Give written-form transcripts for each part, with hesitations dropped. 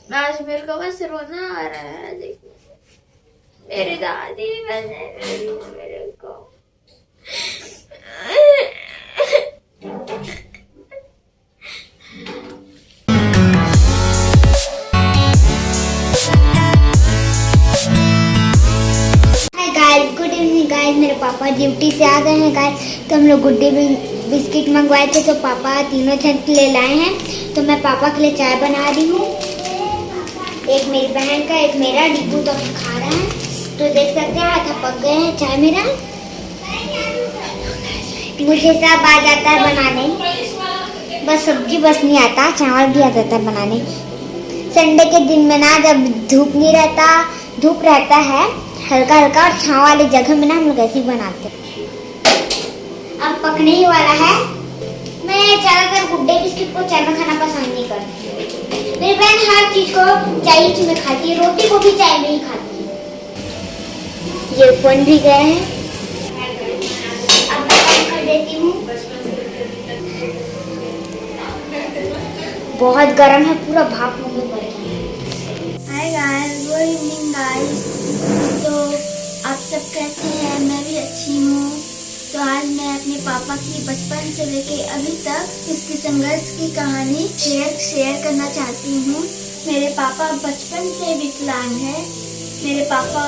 आज मेरे को बस रोना आ रहा है। देखो मेरी दादी बने मेरे को। गुड इवनिंग गाइस, मेरे पापा ड्यूटी से आ गए हैं गाइस। तो हम लोग गुड्डे बिस्किट मंगवाए थे, तो पापा तीनों जन के लिए लाए हैं। तो मैं पापा के लिए चाय बना रही हूँ, एक मेरी बहन का, एक मेरा। डिब्बू तो खा रहा है, तो देख सकते हैं हाथ पक गए हैं। चाय मेरा, मुझे सब आ जाता है बनाने, बस सब्जी बस नहीं आता, चावल भी आ जाता है बनाने। संडे के दिन में ना, जब धूप नहीं रहता, धूप रहता है हल्का हल्का और छाँव वाली जगह में ना, हम लोग ऐसे ही बनाते हैं। अब पकने ही वाला है। मैं ज़्यादातर गुड्डे बिस्किट को चाय में खाना पसंद नहीं करती। मेरी बहन हर चीज को चाय में खाती है, रोटी को भी चाय में ही खाती है। ये बन भी गए हैं, अब मैं बंद कर देती हूँ। बहुत गर्म है, पूरा भाप मुंह में पड़ गया। Hi guys, good evening guys. तो आप सब कैसे हैं? मैं भी अच्छी हूँ। तो आज मैं अपने पापा की बचपन से लेके अभी तक उसकी संघर्ष की कहानी शेयर करना चाहती हूँ। मेरे पापा बचपन से विकलांग है। मेरे पापा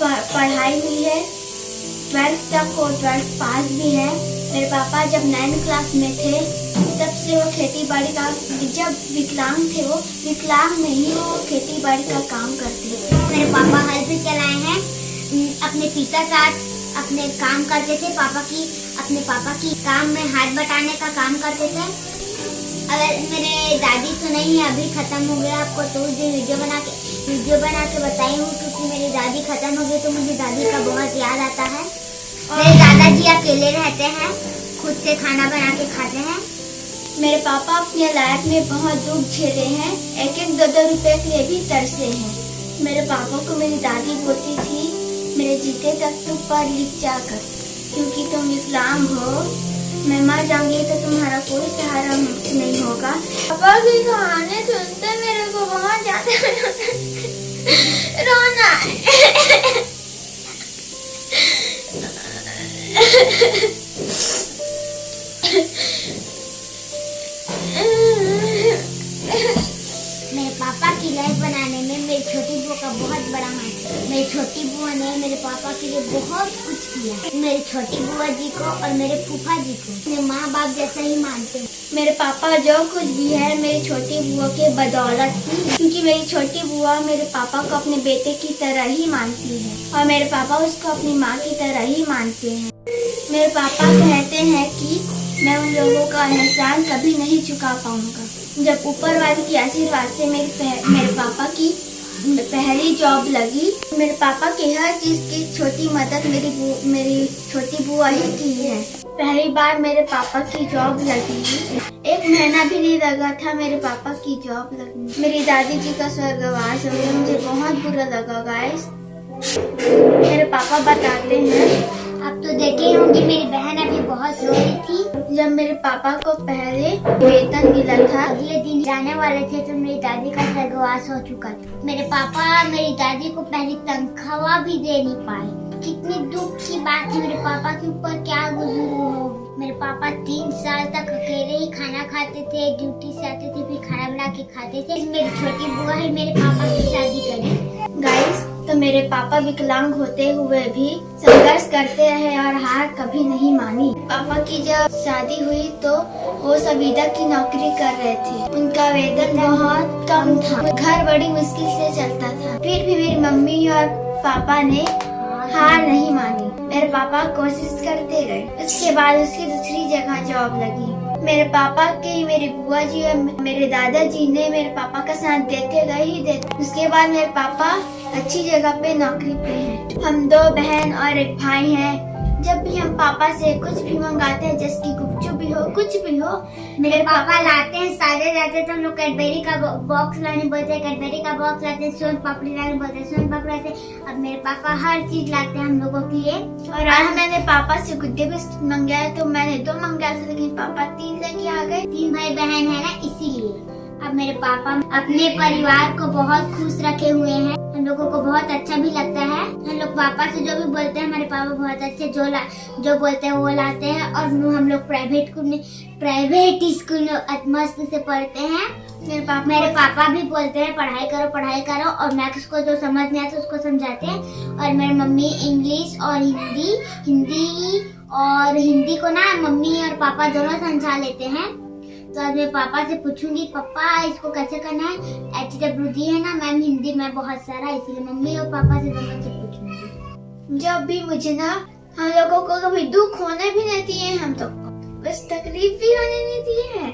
पढ़ाई हुई है 12th तक और 12th पास भी है। मेरे पापा जब 9th क्लास में थे तब से वो खेती बाड़ी का, जब विकलांग थे वो विकलांग में ही वो खेती बाड़ी का काम करते थे। मेरे पापा हल भी चलाए हैं, अपने पिता साथ अपने काम करते थे। अपने पापा की काम में हाथ बटाने का काम करते थे। अगर मेरे दादी तो नहीं है, अभी खत्म हो गया। आपको तो उस दिन वीडियो बना के बताई हूँ, क्योंकि मेरी दादी खत्म हो गई तो मुझे दादी का बहुत याद आता है। मेरे दादाजी अकेले रहते हैं, खुद से खाना बना के खाते हैं। मेरे पापा अपनी लाइफ में बहुत दुख झेले हैं, 1-2 रुपए के लिए भी तरसे हैं। मेरे पापा को मेरी दादी बोलती थी, मेरे जीते तक तुम पढ़ लिख जाकर, क्योंकि तुम विकलांग हो। मैं मर जाऊंगी तो तुम्हारा कोई सहारा नहीं होगा। पापा की कहानी सुनते मेरे को बहुत ज्यादा रोना मेरे पापा की लाइफ बनाने में मेरी छोटी बुआ का बहुत बड़ा हाथ है। मेरी छोटी बुआ ने मेरे पापा के लिए बहुत कुछ किया। मेरी छोटी बुआ जी को और मेरे फूफा जी को अपने माँ बाप जैसा ही मानते हैं। मेरे पापा जो कुछ भी है मेरी छोटी बुआ के बदौलत ही, क्योंकि मेरी छोटी बुआ मेरे पापा को अपने बेटे की तरह ही मानती है और मेरे पापा उसको अपनी माँ की तरह ही मानते हैं। मेरे पापा कहते हैं कि मैं उन लोगों का एहसान कभी नहीं चुका पाऊंगा। जब ऊपर वाले की आशीर्वाद से मेरे पापा की पहली जॉब लगी। मेरे पापा की हर चीज की छोटी मदद मेरी छोटी बुआ ही की है। पहली बार मेरे पापा की जॉब लगी, 1 महीना भी नहीं लगा था मेरे पापा की जॉब लगने। मेरी दादी जी का स्वर्गवास हो गया, मुझे बहुत बुरा लगा गाइस। मेरे पापा बताते हैं, आप तो देखे होंगे मेरी बहन अभी बहुत रो रही थी। जब मेरे पापा को पहले वेतन मिला था, अगले दिन जाने वाले थे तो मेरी दादी का स्वर्गवास हो चुका था। मेरे पापा मेरी दादी को पहली तनख्वाह भी दे नहीं पाए। कितनी दुख की बात है, मेरे पापा के ऊपर क्या गुजर हो। मेरे पापा 3 साल तक अकेले ही खाना खाते थे, ड्यूटी से आते थे फिर खाना बना के खाते थे। मेरी छोटी बुआ ही मेरे पापा की शादी करी गाइस। तो मेरे पापा विकलांग होते हुए भी संघर्ष करते रहे और हार कभी नहीं मानी। पापा की जब शादी हुई तो वो संविदा की नौकरी कर रहे थे। उनका वेतन बहुत कम था, घर बड़ी मुश्किल से चलता था। फिर भी मेरी मम्मी और पापा ने हार नहीं मानी। मेरे पापा कोशिश करते गए। उसके बाद उसकी दूसरी जगह जॉब लगी। मेरे पापा की मेरी बुआ जी और मेरे दादाजी ने मेरे पापा का साथ देते गए ही देते। उसके बाद मेरे पापा अच्छी जगह पे नौकरी पे हैं। हम 2 बहन और 1 भाई हैं। जब भी हम पापा से कुछ भी मंगाते हैं, जैसे कि गुपचुप भी हो, कुछ भी हो, मेरे पापा लाते हैं। सारे रहते तो हम लोग कैडबेरी का बॉक्स लाने बोलते हैं, कैडबेरी का बॉक्स लाते हैं। सोन पापड़ी लाने बोलते हैं, सोन पापड़ी लाते हैं। अब मेरे पापा हर चीज लाते हैं हम लोगों के लिए। और आज मैंने पापा से गुड्डे बिस्किट मंगाया तो मैंने 2 मंगाया था, लेकिन पापा 3 लेके आ गए। 3 भाई बहन है ना, इसीलिए। अब अब मेरे पापा अपने परिवार को बहुत खुश रखे हुए हैं। हम लोगों को बहुत अच्छा भी लगता है। हम लोग पापा से जो भी बोलते हैं हमारे पापा बहुत अच्छे जो बोलते हैं वो लाते हैं। और हम लोग प्राइवेट स्कूल में मस्त से पढ़ते हैं। मेरे पापा भी बोलते हैं पढ़ाई करो और मैथ्स को जो समझ नहीं आता उसको समझाते हैं। और मेरी मम्मी इंग्लिश और हिंदी को ना मम्मी और पापा दोनों समझा लेते हैं। तो आज मैं पापा से पूछूंगी पापा इसको कैसे करना है। HWD है ना मैम हिंदी में बहुत सारा, इसलिए मम्मी और पापा से दोनों से पूछूंगी। जब भी मुझे ना हम लोगों को कभी दुख होने भी नहीं दिए, हम तो बस तकलीफ भी होने नहीं दिए हैं।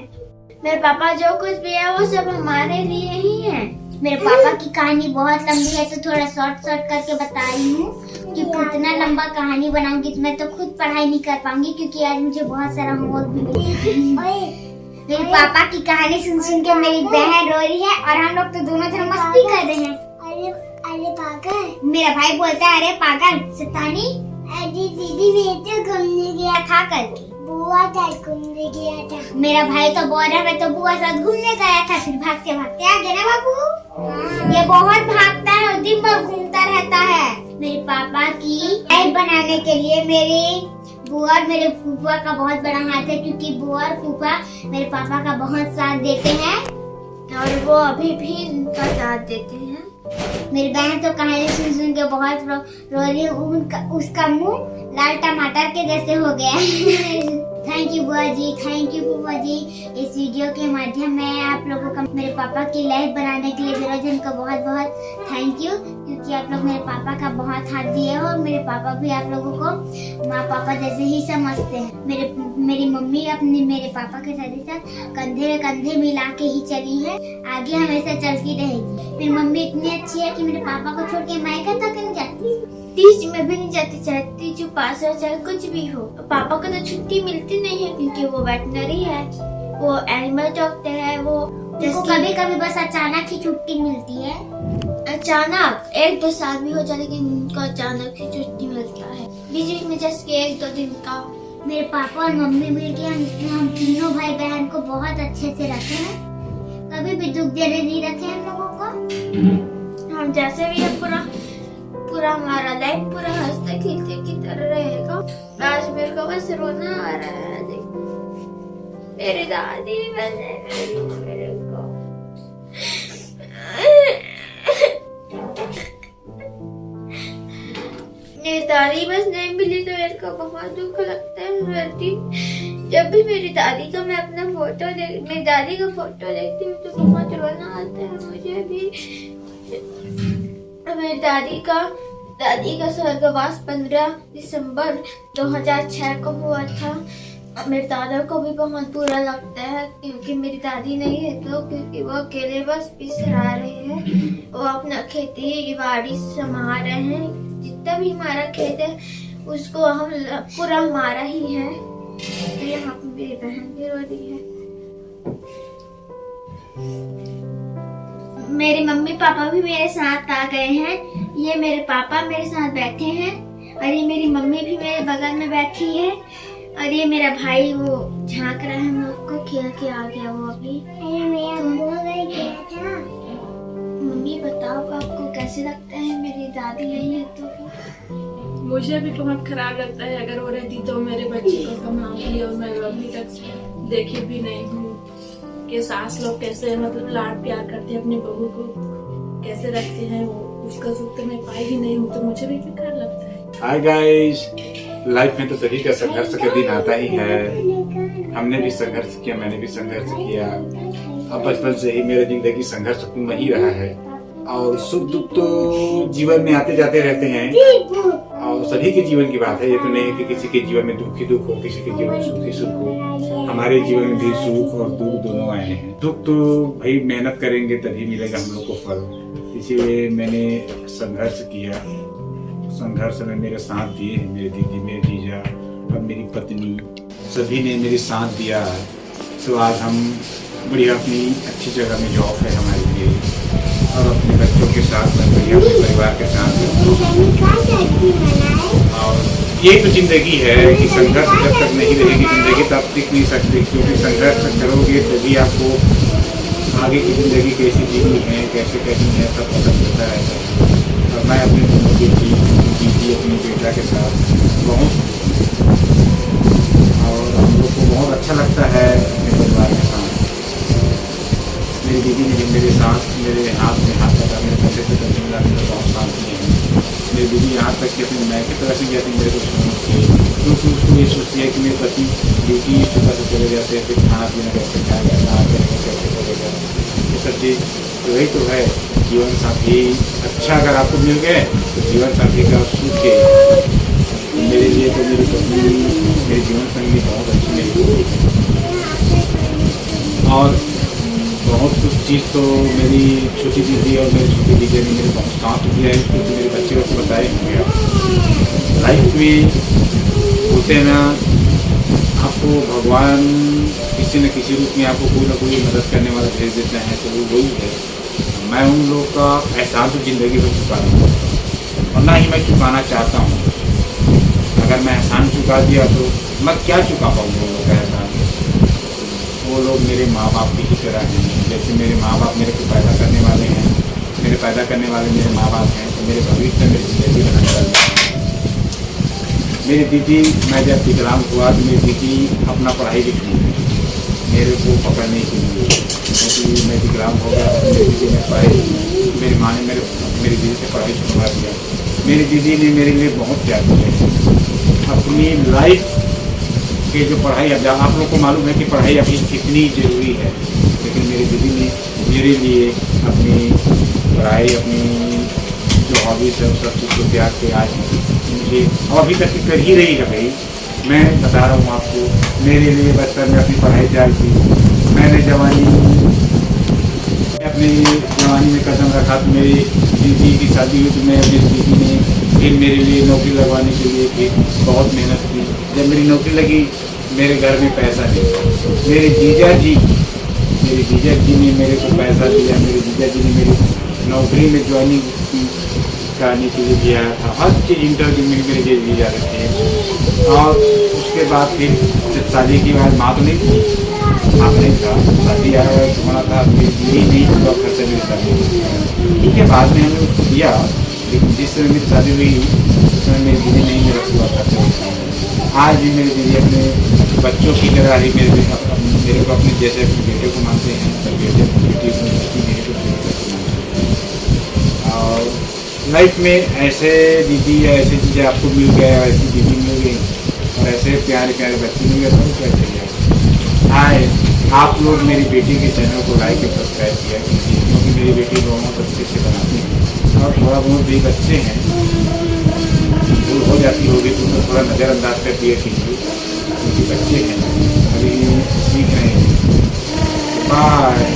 मेरे पापा जो कुछ भी है वो सब हमारे लिए ही है। मेरे पापा की कहानी बहुत लंबी है तो थोड़ा शॉर्ट करके बता रही हूँ कि कितना लंबा कहानी बनाऊंगी तो मैं तो खुद पढ़ाई नहीं कर पाऊंगी क्योंकि आज मुझे बहुत सारा होमवर्क भी मिला। मेरे पापा की कहानी सुन के मेरी बहन रो रही है और हम लोग तो दोनों तरफ मस्ती कर रहे हैं। अरे पागल, मेरा भाई बोलता है अरे पागल शैतानी। अरे दीदी मैं तो घूमने गया था करके, बुआ साथ घूमने गया था। मेरा भाई तो बोल रहा मैं तो बुआ साथ घूमने गया था, फिर भागते भागते आ गया ना बाबू। ये बहुत भागता है और दिन भर घूमता रहता है। मेरे पापा की लाइफ बनाने के लिए मेरी बुआ और मेरे फूफा का बहुत बड़ा हाथ है क्योंकि बुआ और फूफा मेरे पापा का बहुत साथ देते हैं और वो अभी भी उनका साथ देते हैं। मेरी बहन तो कहानी सुन के बहुत रो रही है। उसका मुंह लाल टमाटर के जैसे हो गया है। थैंक यू बुआ जी, थैंक यू बुआ जी। इस वीडियो के माध्यम में आप लोगों का मेरे पापा की लाइफ बनाने के लिए जरूर को बहुत बहुत थैंक यू क्योंकि आप लोग मेरे पापा का बहुत हाथ दिए हो। मेरे पापा भी आप लोगों को माँ पापा जैसे ही समझते हैं। मेरी मम्मी अपने मेरे पापा के साथ कंधे में कंधे मिला के ही चली है, आगे हमेशा चलती रहेगी। मेरी मम्मी इतनी अच्छी है कि मेरे पापा को छोड़ के मायका तक नहीं जाती, तीज में भी नहीं जाती, चाहे तीज पास हो चाहे कुछ भी हो। पापा को तो छुट्टी मिलती नहीं है क्योंकि वो वेटनरी है, वो एनिमल डॉक्टर है। वो कभी कभी बस अचानक ही छुट्टी मिलती है। अचानक 1-2 साल भी हो जाए लेकिन उनको अचानक ही छुट्टी मिलता है, बीच में जैसे 1-2 दिन का। मेरे पापा और मम्मी मिलके हम तीनों भाई बहन को बहुत अच्छे से रखे हैं, कभी भी दुख देने नहीं रखे हम लोगों को। हम जैसे भी है पूरा हमारा लाइफ पूरा हंसते खिलते की तरह रहेगा। आज मेरे को बस रोना आ रहा है। मेरी दादी बने मेरे को मेरी दादी बस नहीं मिली तो मेरे को बहुत दुख लगता है। हर दिन जब भी मेरी दादी का मैं अपना मेरी दादी का फोटो देखती हूँ तो बहुत रोना आता है मुझे भी। मेरी दादी का स्वर्गवास 15 दिसंबर 2006 को हुआ था। मेरे दादा को भी बहुत बुरा लगता है क्योंकि मेरी दादी नहीं है तो क्योंकि वो अकेले बस पिसरा रहे हैं। वो अपना खेती बाड़ी संभाल रहे हैं, जितना भी हमारा खेत है उसको हम पूरा हमारा ही है। यहाँ पे मेरी बहन भी रो रही है। मेरे मम्मी पापा भी मेरे साथ आ गए हैं। ये मेरे पापा मेरे साथ बैठे हैं और ये मेरी मम्मी भी मेरे बगल में बैठी है और ये मेरा भाई वो झांक रहा है हम लोग को, खेल के आ गया वो अभी। मम्मी बताओ आपको कैसे लगता है मेरी दादी नहीं है तो? मुझे भी बहुत खराब लगता है। अगर वो रहती तो मेरे बच्चे को संभालती और मैं अभी तक देखी भी नहीं हूँ कि सास लोग कैसे मतलब लाड प्यार करते हैं अपनी बहू को, कैसे रखते हैं। वो उसका सुख तो मैं पाई ही नहीं हूँ तो मुझे भी बेकार लगता है। हाय गाइस, लाइफ में तो सभी का संघर्ष का दिन आता ही है। हमने भी संघर्ष किया, मैंने भी संघर्ष किया। अब बचपन से ही मेरा जिंदगी संघर्षपूर्ण ही रहा है और सुख दुख तो जीवन में आते जाते रहते हैं और सभी के जीवन की बात है। ये तो नहीं है कि किसी के जीवन में दुख ही दुख हो, किसी के जीवन में सुख ही सुख हो। हमारे जीवन में भी सुख और दुख दोनों आए हैं। दुख तो भाई मेहनत करेंगे तभी मिलेगा हम लोग को फल, इसीलिए मैंने संघर्ष किया। संघर्ष में मेरे साथ दिए हैं मेरे दीदी, मेरे जीजा और मेरी पत्नी, सभी ने मेरे साथ दिया है। तो आज हम बढ़िया अपनी अच्छी जगह में जॉब है हमारे लिए और अपने बच्चों के साथ बढ़िया अपने परिवार के साथ। और यही तो जिंदगी है कि संघर्ष जब तक नहीं रहेगी जिंदगी तब टिक नहीं सकती, क्योंकि संघर्ष करोगे तभी आपको आगे की ज़िंदगी कैसी जीनी है, कैसे करनी है, सब पता चलता रहता है। और मैं अपनी दोनों बेटी दीदी अपने बेटा के साथ बहुत, और हम लोग को बहुत अच्छा लगता है अपने परिवार के साथ। मेरी दीदी ने भी मेरे साथ मेरे हाथ में हाथ लगा मेरे कंधे से कंधे मिला के बहुत शांति है। मेरी दीदी यहाँ तक कि अपनी मायके तरह से गया थी मेरे को छोड़ के, क्योंकि उसको ये सोचती है कि मेरे पति ड्यूटी सुबह से चले जाते हैं, फिर खाना पीना कैसे खाएगा, कहाँ कैसे करेगा, ये सब चीज़। तो वही तो है जीवन साथी। अच्छा अगर आपको मिल गए तो जीवन साथी का सुख है। मेरे लिए तो मेरी पत्नी मेरी जीवन संगी बहुत अच्छी मेरी, और बहुत कुछ चीज़ तो मेरी छोटी दीदी और मेरी छोटी दीदी ने मेरे बहुत साथ दिया है, क्योंकि मेरे बच्चे को तो बताए होंगे आप। लाइफ में होते हैं ना, आपको भगवान किसी न किसी रूप में आपको कोई ना कोई मदद करने वाला भेज देते हैं, तो वो वही है। मैं उन लोगों का एहसान तो ज़िंदगी में चुका दूँ, और ना ही मैं चुकाना चाहता हूँ। अगर मैं एहसान चुका दिया तो मैं क्या चुका पाऊँगा वो लोग का एहसान। वो लोग मेरे माँ बाप की तरह हैं। जैसे मेरे माँ बाप मेरे को पैदा करने वाले हैं, मेरे पैदा करने वाले मेरे माँ बाप हैं, तो मेरे भविष्य में मेरी ज़िंदगी बनाने वाले हैं। मेरी दीदी, मैं जब विकलांग हुआ तो मेरी दीदी अपना पढ़ाई लिखी मेरे को पकड़ने के लिए, क्योंकि मैं विकलांग हो गया। मेरी दीदी ने पढ़ाई, मेरी माँ ने मेरी दीदी से पढ़ाई छुड़वा दिया। मेरी दीदी ने मेरे लिए बहुत त्याग किया अपनी लाइफ कि जो पढ़ाई, अब आप लोग को मालूम है कि पढ़ाई अभी कितनी ज़रूरी है, लेकिन मेरी दीदी ने मेरे लिए अपनी पढ़ाई, अपनी जो हॉबीज़ है, उस सब चीज़ को त्याग के आज मुझे, और अभी तक कर ही रही है भाई। मैं बता रहा हूँ आपको, मेरे लिए बचपन में अपनी पढ़ाई त्याग की। मैंने अपनी जवानी में कदम रखा तो मेरी दीदी की शादी हुई, तो मैं मेरी दीदी ने फिर मेरे लिए नौकरी लगवाने के लिए फिर बहुत मेहनत की। जब मेरी नौकरी लगी, मेरे घर में पैसा नहीं। मेरे जीजा जी ने मेरे को पैसा दिया। मेरे जीजा जी ने मेरी नौकरी में ज्वाइनिंग कराने के लिए दिया था। हर चीज़ इंटरव्यू में मेरे जीजा रखे। और उसके बाद फिर जब शादी की बाद माँ तो नहीं थी, माँ नहीं था, शादी आया होना था, मेरी नहीं हुआ खर्चा मेरी शादी। ठीक है, बाद में हमने उसको दिया, लेकिन जिस समय मेरी शादी हुई उस समय मेरी दीदी नहीं मेरा पूरा खर्चा। आज भी मेरी दीदी अपने बच्चों की तरह ही मेरे को अपने जैसे अपने बेटे को मानते हैं, तो बेटे बेटी को मेरे को मानते हैं। और लाइफ में ऐसे दीदी या ऐसी चीज़ें आपको मिल गए, ऐसी दीदी मिल गई और ऐसे प्यारे प्यारे बच्चे मिल गए, तो क्या चाहिए। हाय, आप लोग मेरी बेटी के चैनल को लाइक और सब्सक्राइब किया कीजिए, क्योंकि मेरी बेटी बहुत अच्छे से बनाती है, और थोड़ा बहुत भी बच्चे हैं, भूल हो जाती होगी तो उनको थोड़ा नज़रअंदाज कर दिया कीजिए, क्योंकि बच्चे हैं, अभी सीख रहे हैं। बाय।